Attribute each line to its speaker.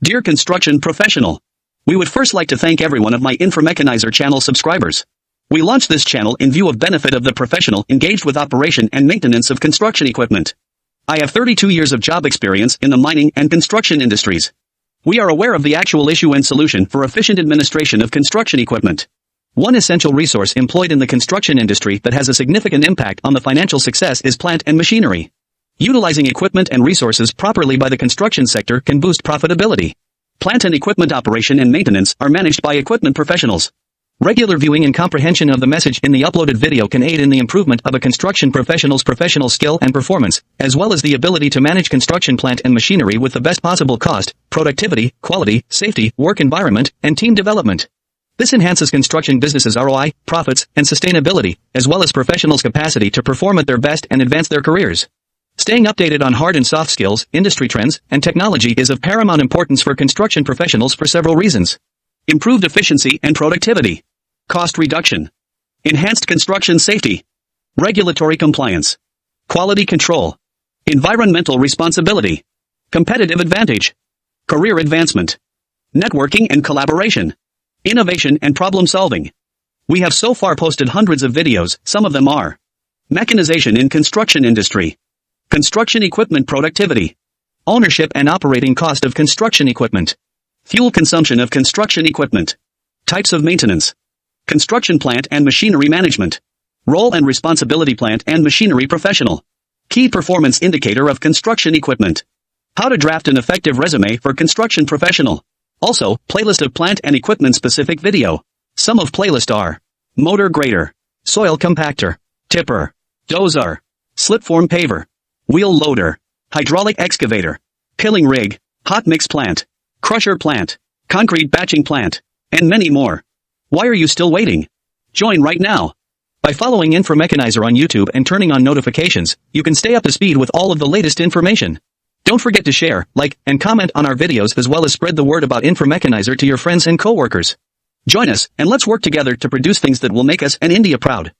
Speaker 1: Dear construction professional, we would first like to thank every one of my Inframechanizer channel subscribers. We launched this channel in view of benefit of the professional engaged with operation and maintenance of construction equipment. I have 32 years of job experience in the mining and construction industries. We are aware of the actual issue and solution for efficient administration of construction equipment. One essential resource employed in the construction industry that has a significant impact on the financial success is plant and machinery. Utilizing equipment and resources properly by the construction sector can boost profitability. Plant and equipment operation and maintenance are managed by equipment professionals. Regular viewing and comprehension of the message in the uploaded video can aid in the improvement of a construction professional's professional skill and performance, as well as the ability to manage construction plant and machinery with the best possible cost, productivity, quality, safety, work environment, and team development. This enhances construction businesses' ROI, profits, and sustainability, as well as professionals' capacity to perform at their best and advance their careers. Staying updated on hard and soft skills, industry trends, and technology is of paramount importance for construction professionals for several reasons. Improved efficiency and productivity. Cost reduction. Enhanced construction safety. Regulatory compliance. Quality control. Environmental responsibility. Competitive advantage. Career advancement. Networking and collaboration. Innovation and problem solving. We have so far posted hundreds of videos, some of them are Mechanization in construction industry. Construction equipment productivity. Ownership and operating cost of construction equipment. Fuel consumption of construction equipment. Types of maintenance. Construction plant and machinery management. Role and responsibility plant and machinery professional. Key performance indicator of construction equipment. How to draft an effective resume for construction professional. Also, playlist of plant and equipment specific video. Some of playlist are motor grader, soil compactor, tipper, dozer, slipform paver, wheel loader, hydraulic excavator, pilling rig, hot mix plant, crusher plant, concrete batching plant, and many more. Why are you still waiting? Join right now. By following Inframechanizer on YouTube and turning on notifications, you can stay up to speed with all of the latest information. Don't forget to share, like, and comment on our videos as well as spread the word about Inframechanizer to your friends and coworkers. Join us, and let's work together to produce things that will make us and India proud.